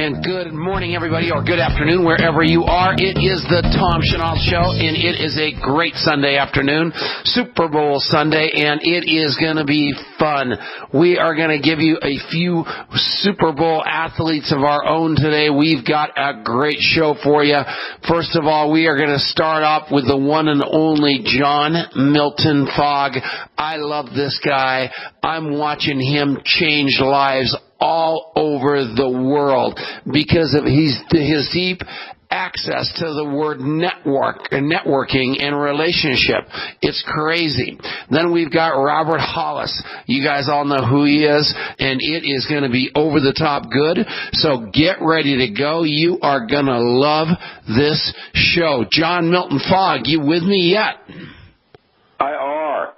And good morning, everybody, or good afternoon, wherever you are. It is the Tom Chenault Show, and it is a great Sunday afternoon, Super Bowl Sunday, and it is going to be fun. We are going to give you a few Super Bowl athletes of our own today. We've got a great show for you. First of all, we are going to start off with the one and only John Milton Fogg. I love this guy. I'm watching him change lives all over the world because of his deep access to the word networking and relationship. It's crazy. Then we've got Robert Hollis. You guys all know who he is, and it is going to be over the top good. So get ready to go. You are going to love this show. John Milton Fogg, you with me yet? I are.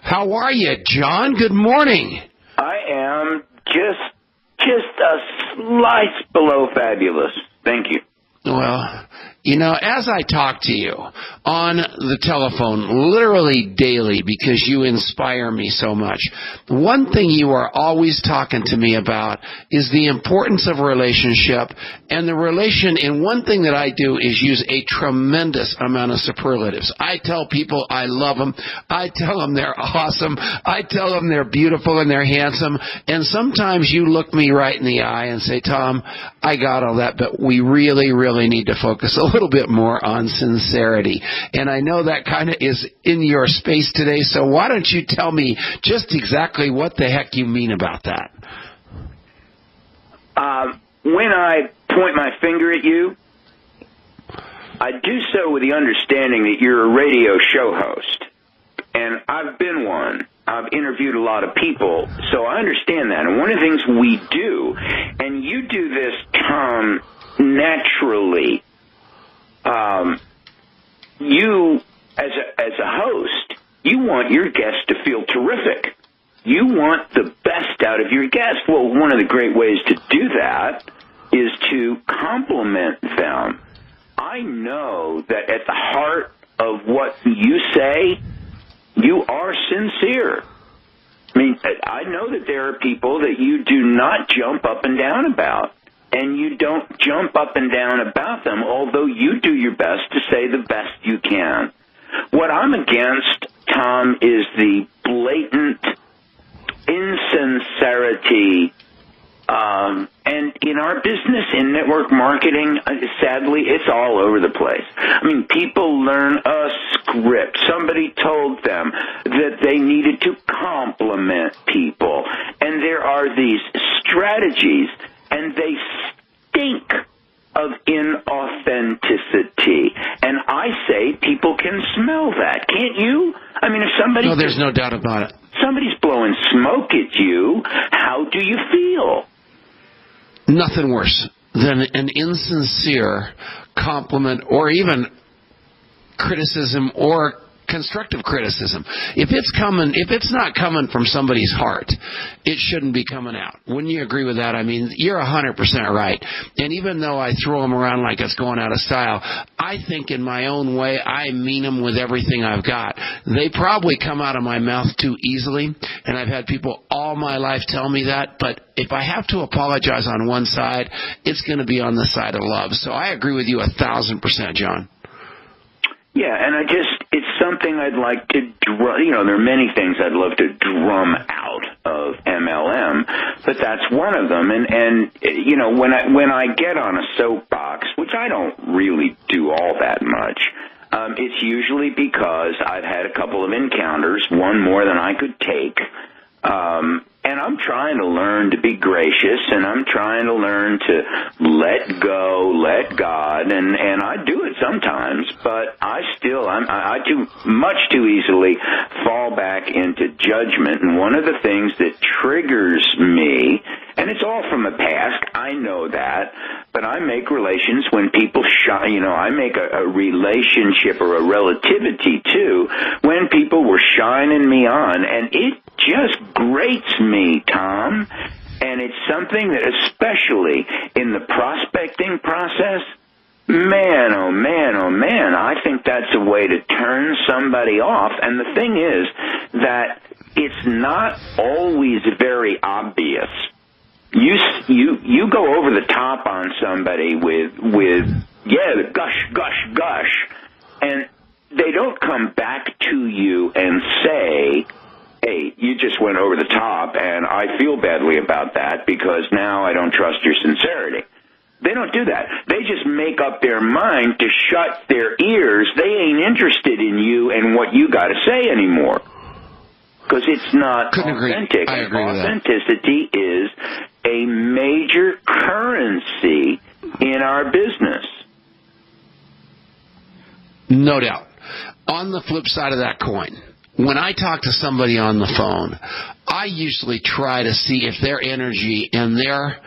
How are you, John? Good morning. I am just a slice below fabulous. Thank you. Well, you know, as I talk to you on the telephone literally daily because you inspire me so much, one thing you are always talking to me about is the importance of relationship and the relation. And one thing that I do is use a tremendous amount of superlatives. I tell people I love them. I tell them they're awesome. I tell them they're beautiful and they're handsome. And sometimes you look me right in the eye and say, Tom, I got all that, but we really need to focus a little bit more on sincerity. And I know that kind of is in your space today, so why don't you tell me just exactly what the heck you mean about that? When I point my finger at you, I do so with the understanding that you're a radio show host. And I've been one. I've interviewed a lot of people, so I understand that. And one of the things we do, and you do this, Tom, naturally, you, as a host, you want your guests to feel terrific. You want the best out of your guest. Well, one of the great ways to do that is to compliment them. I know that at the heart of what you say, you are sincere. I mean, I know that there are people that you do not jump up and down about. And you don't jump up and down about them, although you do your best to say the best you can. What I'm against, Tom, is the blatant insincerity. And in our business, in network marketing, sadly, it's all over the place. I mean, people learn a script. Somebody told them that they needed to compliment people. And there are these strategies, and they stink of inauthenticity. And I say people can smell that. Can't you? I mean, if somebody... No, there's no doubt about it. Somebody's blowing smoke at you, how do you feel? Nothing worse than an insincere compliment or even criticism or constructive criticism. If it's not coming from somebody's heart, it shouldn't be coming out. Wouldn't you agree with that? I mean, you're 100% right. And even though I throw them around like it's going out of style, I think in my own way, I mean them with everything I've got. They probably come out of my mouth too easily, and I've had people all my life tell me that, but if I have to apologize on one side, it's going to be on the side of love. So I agree with you 1,000%, John. Yeah, and it's something I'd like to drum. You know, there are many things I'd love to drum out of MLM, but that's one of them. And you know, when I get on a soapbox, which I don't really do all that much, it's usually because I've had a couple of encounters, one more than I could take. And I'm trying to learn to be gracious, and I'm trying to learn to let go, let God, and I do it sometimes, but I do much too easily fall back into judgment. And one of the things that triggers me, and it's all from the past, I know that, but I make relations when people shine, you know, I make a relationship or a relativity too, when people were shining me on, and it just grates me, Tom, and it's something that especially in the prospecting process, man, oh man, I think that's a way to turn somebody off. And the thing is that it's not always very obvious. You you go over the top on somebody with gush, and they don't come back to you and say, hey, you just went over the top, and I feel badly about that because now I don't trust your sincerity. They don't do that. They just make up their mind to shut their ears. They ain't interested in you and what you got to say anymore because it's not authentic. I agree with that. Authenticity is a major currency in our business. No doubt. On the flip side of that coin, when I talk to somebody on the phone, I usually try to see if their energy and their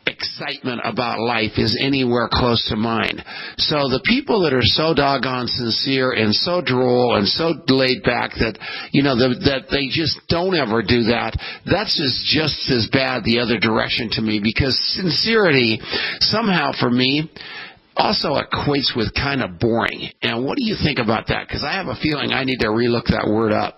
excitement about life is anywhere close to mine. So the people that are so doggone sincere and so droll and so laid back that, that they just don't ever do that, that's just as bad the other direction to me, because sincerity somehow for me also equates with kind of boring. And what do you think about that? Because I have a feeling I need to relook that word up.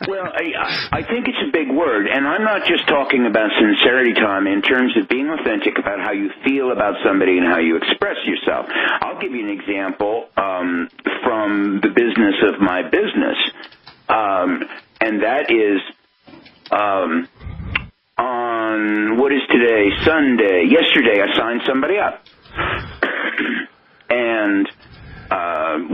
Well, I think it's a big word, and I'm not just talking about sincerity, Tom, in terms of being authentic about how you feel about somebody and how you express yourself. I'll give you an example from the business of my business, and that is on, what is today, Sunday. Yesterday I signed somebody up and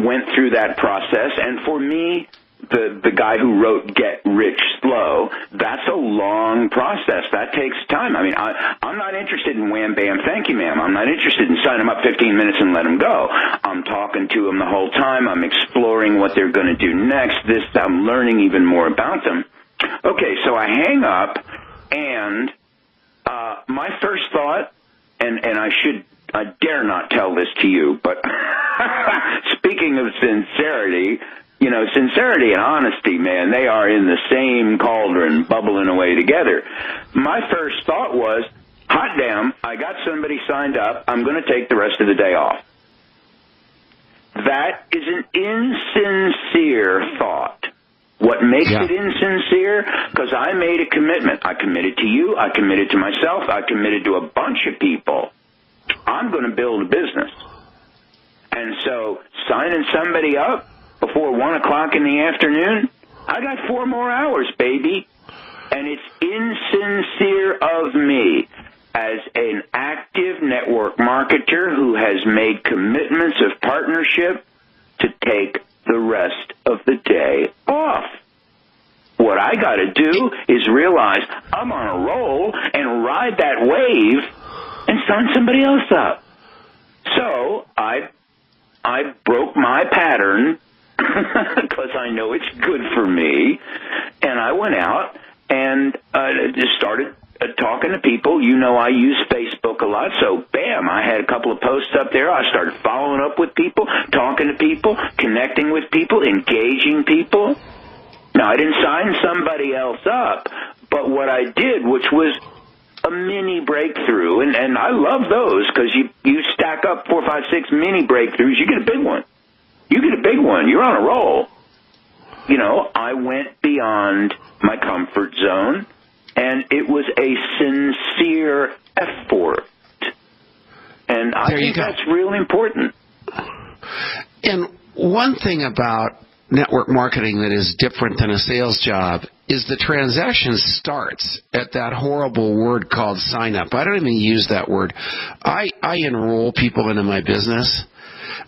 went through that process, and for me, the guy who wrote Get Rich Slow, that's a long process. That takes time. I mean, I'm not interested in wham, bam, thank you, ma'am. I'm not interested in signing them up 15 minutes and let them go. I'm talking to them the whole time. I'm exploring what they're going to do next. I'm learning even more about them. Okay, so I hang up, and my first thought, and I dare not tell this to you, but speaking of sincerity, sincerity and honesty, man, they are in the same cauldron, bubbling away together. My first thought was, hot damn, I got somebody signed up. I'm going to take the rest of the day off. That is an insincere thought. What makes it insincere? Because I made a commitment. I committed to you. I committed to myself. I committed to a bunch of people. I'm going to build a business. And so signing somebody up before 1 o'clock in the afternoon, I got 4 more hours, baby. And it's insincere of me as an active network marketer who has made commitments of partnership to take the rest of the day off. What I got to do is realize I'm on a roll and ride that wave and sign somebody else up. So I broke my pattern because I know it's good for me, and I went out and just started talking to people. I use Facebook a lot, so bam, I had a couple of posts up there. I started following up with people, talking to people, connecting with people, engaging people. Now, I didn't sign somebody else up, but what I did, which was a mini breakthrough, and I love those because you stack up 4, 5, 6 mini breakthroughs, you get a big one. You get a big one. You're on a roll. I went beyond my comfort zone, and it was a sincere effort. And I think that's really important. And one thing about network marketing that is different than a sales job is the transaction starts at that horrible word called sign up. I don't even use that word. I enroll people into my business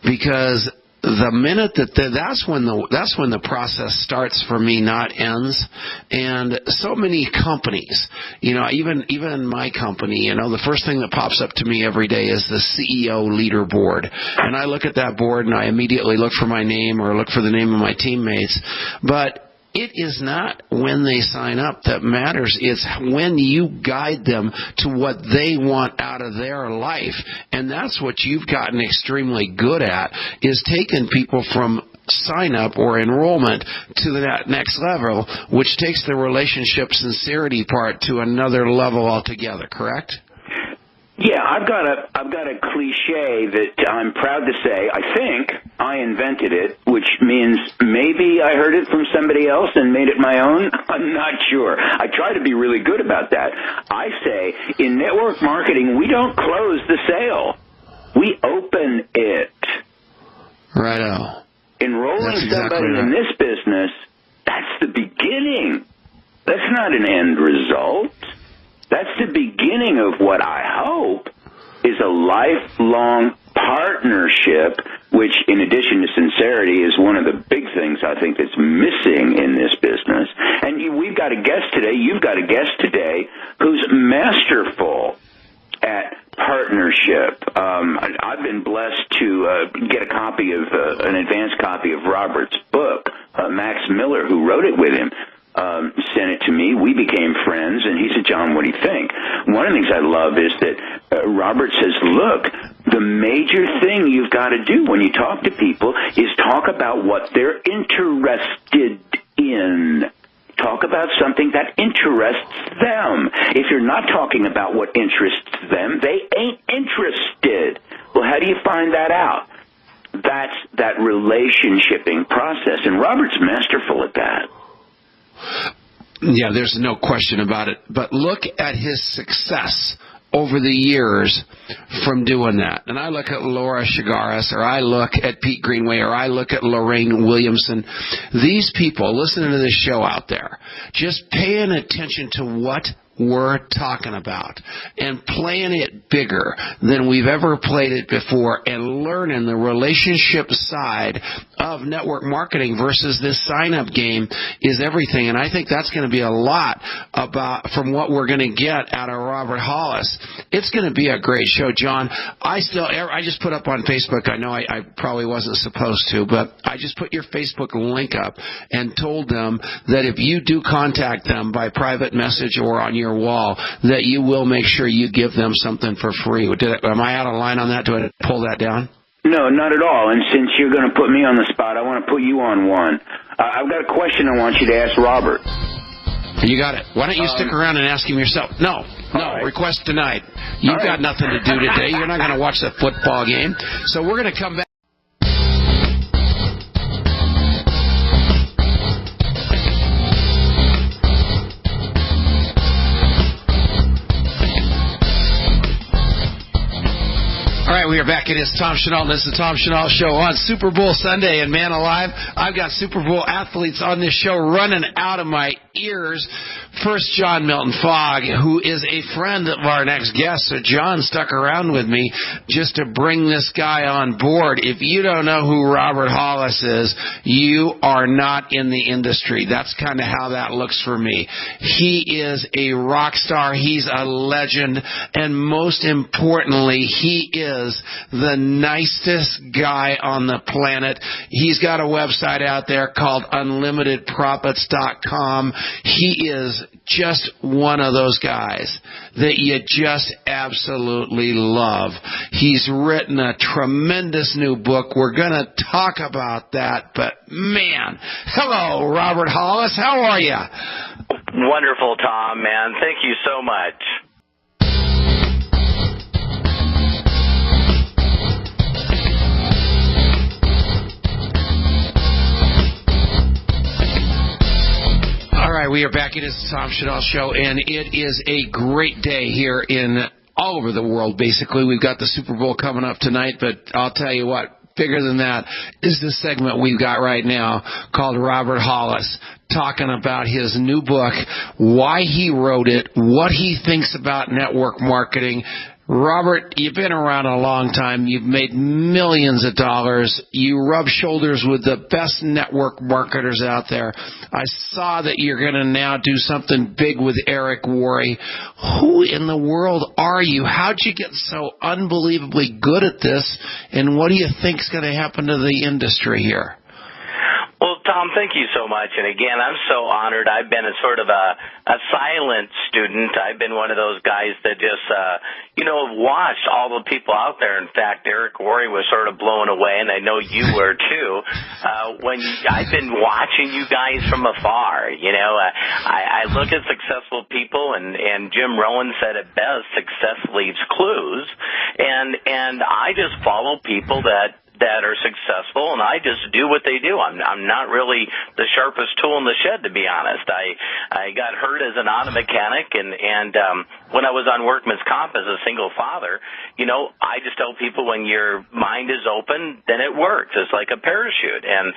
because the minute that's when the process starts for me, not ends. And so many companies, even my company, the first thing that pops up to me every day is the CEO leaderboard. And I look at that board and I immediately look for my name or look for the name of my teammates. But it is not when they sign up that matters. It's when you guide them to what they want out of their life. And that's what you've gotten extremely good at, is taking people from sign up or enrollment to that next level, which takes the relationship sincerity part to another level altogether, correct? Yeah, I've got a cliche that I'm proud to say. I think I invented it, which means maybe I heard it from somebody else and made it my own. I'm not sure. I try to be really good about that. I say, in network marketing, we don't close the sale. We open it. Righto. Enrolling That's exactly somebody right. in this business, that's the beginning. That's not an end result. That's the beginning of what I hope is a lifelong partnership, which, in addition to sincerity, is one of the big things I think that's missing in this business. And we've got a guest today, you've got a guest today, who's masterful at partnership. I've been blessed to get a copy of an advanced copy of Robert's book. Max Miller, who wrote it with him, sent it to me. We became friends, and he said, John, what do you think? One of the things I love is that Robert says, look, the major thing you've got to do when you talk to people is talk about what they're interested in. Talk about something that interests them. If you're not talking about what interests them, they ain't interested. Well, how do you find that out? That's that relationshiping process, and Robert's masterful at that. Yeah, there's no question about it. But look at his success over the years from doing that. And I look at Laura Chigaris, or I look at Pete Greenway, or I look at Lorraine Williamson. These people listening to this show out there, just paying attention to what we're talking about and playing it bigger than we've ever played it before, and learning the relationship side of network marketing versus this sign-up game is everything. And I think that's going to be a lot about from what we're going to get out of Robert Hollis. It's going to be a great show, John. I just put up on Facebook, I know I probably wasn't supposed to, but I just put your Facebook link up and told them that if you do contact them by private message or on your wall, that you will make sure you give them something for free. Am I out of line on that? Do I pull that down? No, not at all. And since you're going to put me on the spot, I want to put you on one. I've got a question I want you to ask Robert. You got it. Why don't you stick around and ask him yourself? No, right. Request denied. You've got nothing to do today. You're not going to watch the football game. So we're going to come back. All right, we are back. It is Tom Chenault. This is the Tom Chenault Show on Super Bowl Sunday. And man alive, I've got Super Bowl athletes on this show running out of my ears. First, John Milton Fogg, who is a friend of our next guest. So John stuck around with me just to bring this guy on board. If you don't know who Robert Hollis is, you are not in the industry. That's kind of how that looks for me. He is a rock star. He's a legend. And most importantly, he is the nicest guy on the planet. He's got a website out there called UnlimitedProfits.com. He is just one of those guys that you just absolutely love. He's written a tremendous new book. We're going to talk about that, but man, hello, Robert Hollis. How are you? Wonderful, Tom, man. Thank you so much. All right, we are back. It is the Tom Chenault Show, and it is a great day here in all over the world, basically. We've got the Super Bowl coming up tonight, but I'll tell you what, bigger than that is the segment we've got right now called Robert Hollis, talking about his new book, why he wrote it, what he thinks about network marketing. Robert, you've been around a long time. You've made millions of dollars. You rub shoulders with the best network marketers out there. I saw that you're going to now do something big with Eric Worre. Who in the world are you? How'd you get so unbelievably good at this? And what do you think's going to happen to the industry here? Well, Tom, Tom, thank you so much. And again, I'm so honored. I've been a sort of a silent student. I've been one of those guys that just, watched all the people out there. In fact, Eric Worre was sort of blown away, and I know you were too. I've been watching you guys from afar. I look at successful people, and Jim Rohn said it best: success leaves clues. And I just follow people that are successful, and I just do what they do. I'm not really the sharpest tool in the shed, to be honest. I got hurt as an auto mechanic, and when I was on workman's comp as a single father, I just tell people when your mind is open, then it works. It's like a parachute, and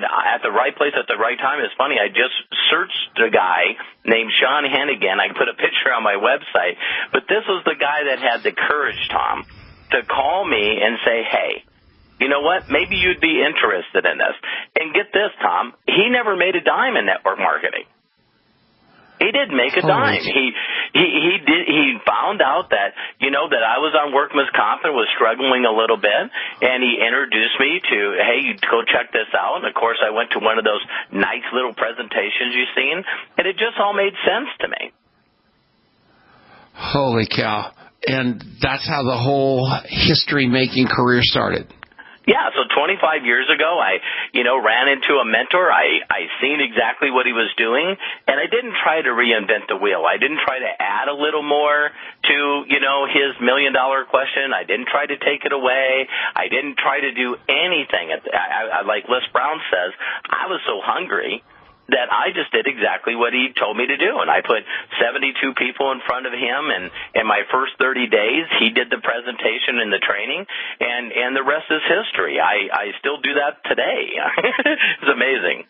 at the right place at the right time. It's funny. I just searched a guy named Sean Hennigan. I put a picture on my website, but this was the guy that had the courage, Tom, to call me and say, "Hey, you know what? Maybe you'd be interested in this." And get this, Tom, he never made a dime in network marketing. He didn't make a dime. He found out that, that I was on workman's comp and was struggling a little bit, and he introduced me to, hey, you go check this out. And of course, I went to one of those nice little presentations you've seen, and it just all made sense to me. Holy cow. And that's how the whole history-making career started. Yeah, so 25 years ago, I, ran into a mentor. I seen exactly what he was doing, and I didn't try to reinvent the wheel. I didn't try to add a little more to, his $1 million question. I didn't try to take it away. I didn't try to do anything. Like Les Brown says, I was so hungry that I just did exactly what he told me to do. And I put 72 people in front of him, and in my first 30 days, he did the presentation and the training, and the rest is history. I still do that today. It's amazing.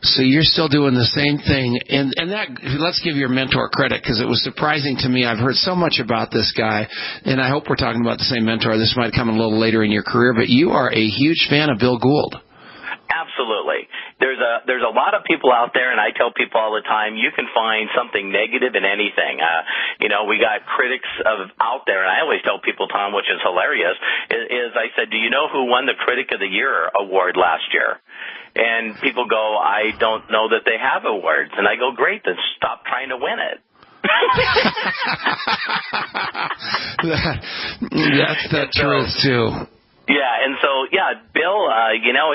So you're still doing the same thing, and that, let's give your mentor credit, because it was surprising to me. I've heard so much about this guy, and I hope we're talking about the same mentor. This might come a little later in your career, but you are a huge fan of Bill Gould. Absolutely. There's a lot of people out there, and I tell people all the time, you can find something negative in anything. We got critics out there, and I always tell people, Tom, which is hilarious, is I said, do you know who won the Critic of the Year award last year? And people go, I don't know that they have awards. And I go, great, then stop trying to win it. That's the truth, too. Yeah, and so, Bill,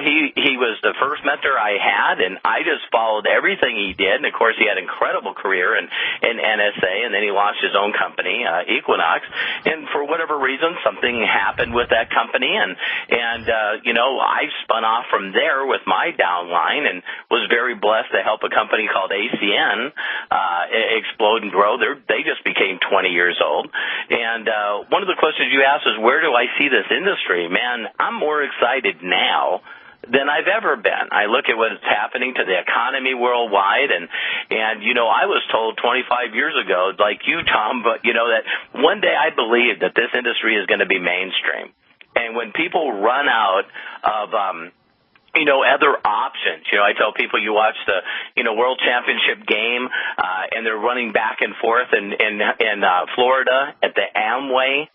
he was the first mentor I had, and I just followed everything he did. And, of course, he had an incredible career in NSA, and then he launched his own company, Equinox. And for whatever reason, something happened with that company, and I spun off from there with my downline and was very blessed to help a company called ACN explode and grow. They just became 20 years old. And one of the questions you asked is, where do I see this industry? Man, I'm more excited now than I've ever been. I look at what's happening to the economy worldwide, and I was told 25 years ago, like you, Tom, but that one day I believe that this industry is going to be mainstream. And when people run out of other options. I tell people, you watch the, World Championship game, and they're running back and forth in Florida at the Amway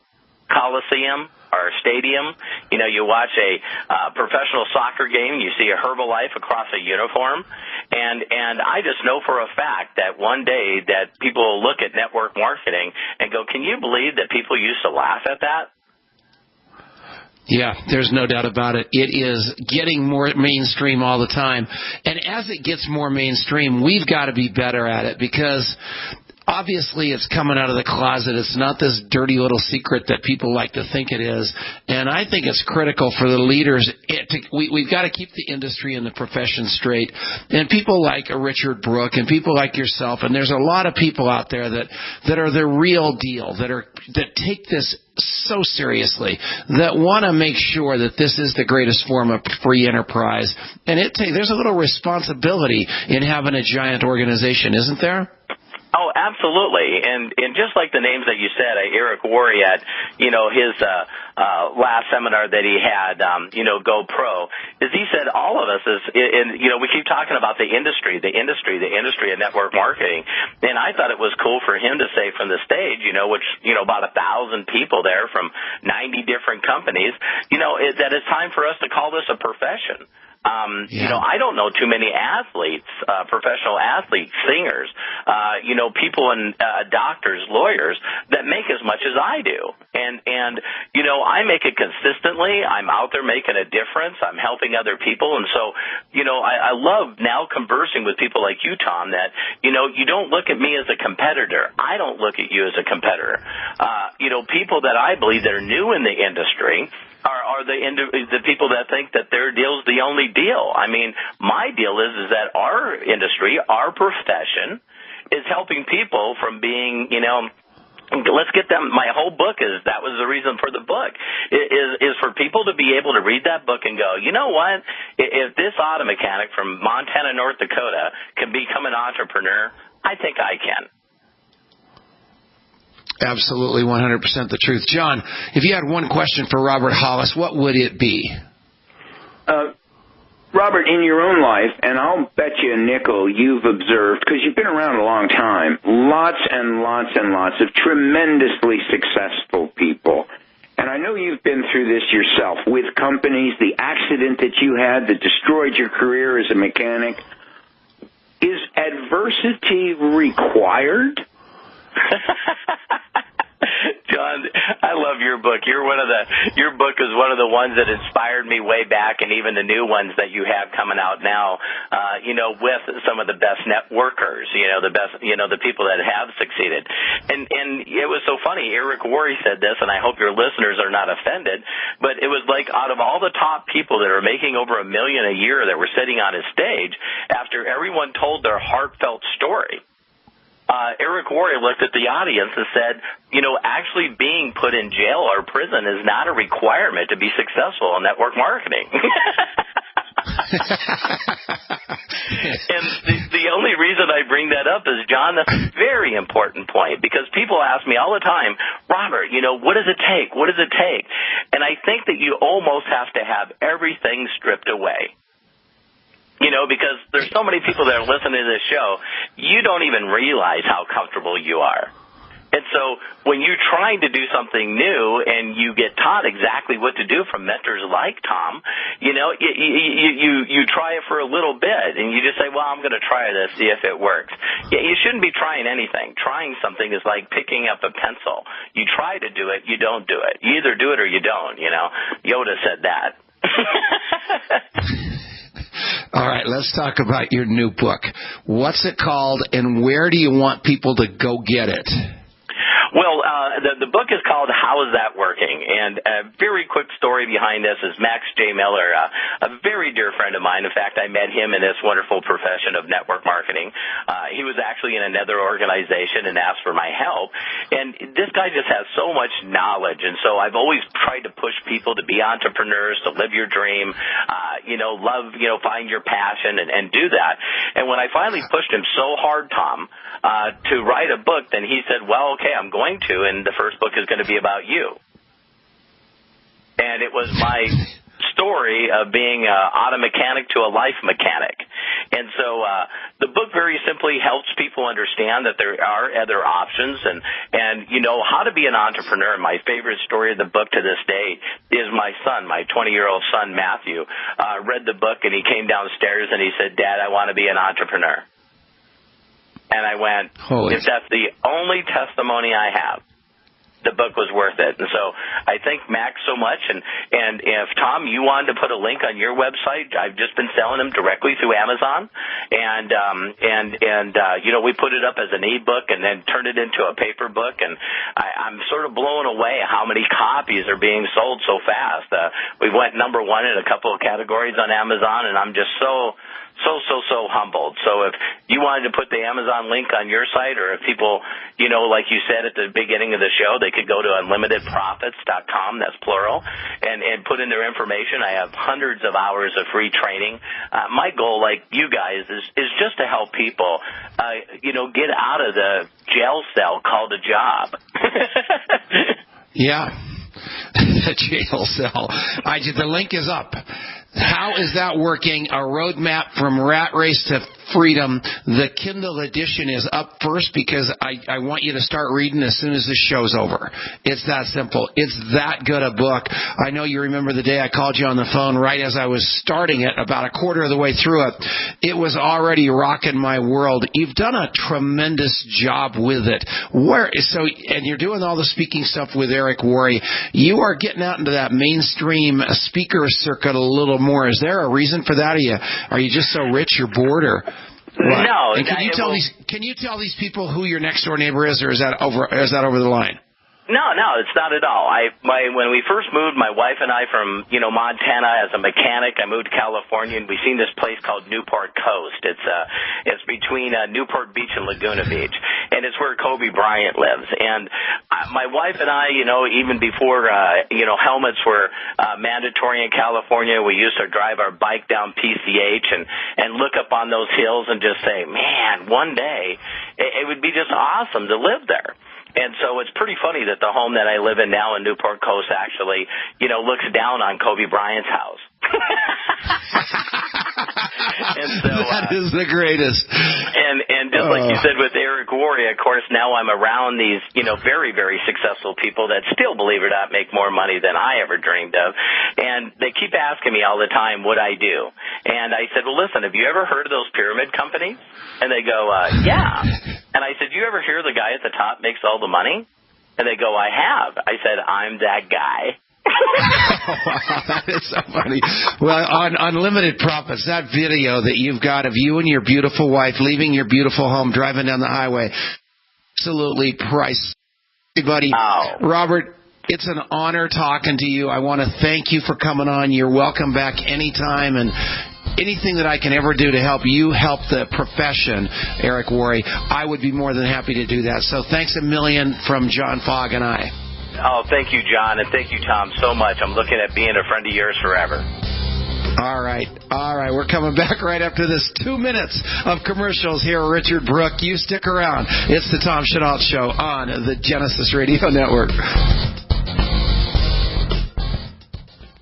Coliseum or stadium. You watch a professional soccer game, you see a Herbalife across a uniform, and I just know for a fact that one day that people will look at network marketing and go, can you believe that people used to laugh at that? Yeah, there's no doubt about it. It is getting more mainstream all the time. And as it gets more mainstream, we've got to be better at it, because obviously it's coming out of the closet. It's not this dirty little secret that people like to think it is. And I think it's critical for the leaders. We've got to keep the industry and the profession straight. And people like Richard Brooke and people like yourself, and there's a lot of people out there that are the real deal, that take this so seriously, that want to make sure that this is the greatest form of free enterprise. And there's a little responsibility in having a giant organization, isn't there? Oh, absolutely. And just like the names that you said, Eric Worre at, his last seminar that he had, GoPro, is he said all of us we keep talking about the industry of network marketing. And I thought it was cool for him to say from the stage, which, about 1,000 people there from 90 different companies, that it's time for us to call this a profession. I don't know too many athletes, professional athletes, singers, people and doctors, lawyers that make as much as I do. And I make it consistently. I'm out there making a difference. I'm helping other people. And so, I love now conversing with people like you, Tom, that, you don't look at me as a competitor. I don't look at you as a competitor. People that I believe that are new in the industry are the people that think that their deal's the only deal. I mean, my deal is that our industry, our profession, is helping people from being, let's get them. My whole book that was the reason for the book, is for people to be able to read that book and go, you know what? If this auto mechanic from Montana, North Dakota can become an entrepreneur, I think I can. Absolutely, 100% the truth. John, if you had one question for Robert Hollis, what would it be? Robert, in your own life, and I'll bet you a nickel you've observed, because you've been around a long time, lots and lots and lots of tremendously successful people. And I know you've been through this yourself with companies, the accident that you had that destroyed your career as a mechanic. Is adversity required? John, I love your book. Your book is one of the ones that inspired me way back, and even the new ones that you have coming out now, with some of the best networkers, the people that have succeeded. And it was so funny. Eric Worre said this, and I hope your listeners are not offended, but it was like out of all the top people that are making over $1 million a year that were sitting on his stage, after everyone told their heartfelt story, Eric Worre looked at the audience and said, actually being put in jail or prison is not a requirement to be successful in network marketing. And the only reason I bring that up is, John, that's a very important point, because people ask me all the time, Robert, what does it take? What does it take? And I think that you almost have to have everything stripped away. Because there's so many people that are listening to this show, you don't even realize how comfortable you are. And so when you're trying to do something new and you get taught exactly what to do from mentors like Tom, you try it for a little bit and you just say, well, I'm going to try this, see if it works. Yeah, you shouldn't be trying anything. Trying something is like picking up a pencil. You try to do it, you don't do it. You either do it or you don't, Yoda said that. All right, let's talk about your new book. What's it called, and where do you want people to go get it? Well, the book is called How Is That Working? And a very quick story behind this is Max J. Miller, a very dear friend of mine. In fact, I met him in this wonderful profession of network marketing. He was actually in another organization and asked for my help. And this guy just has so much knowledge. And so I've always tried to push people to be entrepreneurs, to live your dream, find your passion and do that. And when I finally pushed him so hard, Tom, to write a book, then he said, well, okay, I'm going to, and the first book is going to be about you. And it was my story of being an auto mechanic to a life mechanic. And so the book very simply helps people understand that there are other options and how to be an entrepreneur. And my favorite story of the book to this day is my son, my 20-year-old son, Matthew, read the book and he came downstairs and he said, Dad, I want to be an entrepreneur. And I went, if that's the only testimony I have, the book was worth it. And so I thank Max so much. And if, Tom, you wanted to put a link on your website, I've just been selling them directly through Amazon. And we put it up as an e-book and then turned it into a paper book. And I'm sort of blown away how many copies are being sold so fast. We went number one in a couple of categories on Amazon, and I'm just so humbled. So if you wanted to put the Amazon link on your site, or if people, like you said at the beginning of the show, they could go to unlimitedprofits.com, that's plural, and put in their information. I have hundreds of hours of free training. My goal, like you guys, is just to help people, get out of the jail cell called a job. Yeah. The jail cell. The link is up. How is that working? A roadmap from rat race to Freedom. The Kindle edition is up first because I want you to start reading as soon as this show's over. It's that simple. It's that good a book. I know you remember the day I called you on the phone right as I was starting it, about a quarter of the way through it. It was already rocking my world. You've done a tremendous job with it. And you're doing all the speaking stuff with Eric Worre. You are getting out into that mainstream speaker circuit a little more. Is there a reason for that? Are you just so rich you're bored, or what? No. And can you tell these people who your next door neighbor is, or is that over the line? No, it's not at all. When we first moved, my wife and I from, Montana as a mechanic, I moved to California, and we seen this place called Newport Coast. It's between Newport Beach and Laguna Beach, and it's where Kobe Bryant lives. And my wife and I, even before, helmets were mandatory in California, we used to drive our bike down PCH and look up on those hills and just say, man, one day it would be just awesome to live there. And so it's pretty funny that the home that I live in now in Newport Coast actually, looks down on Kobe Bryant's house. And so, that is the greatest. And just like you said with Eric Worre, of course, now I'm around these, very, very successful people that still, believe it or not, make more money than I ever dreamed of. And they keep asking me all the time what I do. And I said, well, listen, have you ever heard of those pyramid companies? And they go, yeah. And I said, you ever hear the guy at the top makes all the money? And they go, I have. I said, I'm that guy. Wow, that is so funny. Well, on Unlimited Profits, that video that you've got of you and your beautiful wife leaving your beautiful home, driving down the highway, absolutely priceless. Everybody, Robert, it's an honor talking to you. I want to thank you for coming on. You're welcome back anytime, and anything that I can ever do to help you help the profession, Eric Worre, I would be more than happy to do that. So thanks a million from John Fogg and I. Oh, thank you, John, and thank you, Tom, so much. I'm looking at being a friend of yours forever. All right. We're coming back right after this 2 minutes of commercials here. Richard Brooke, you stick around. It's the Tom Chenault Show on the Genesis Radio Network.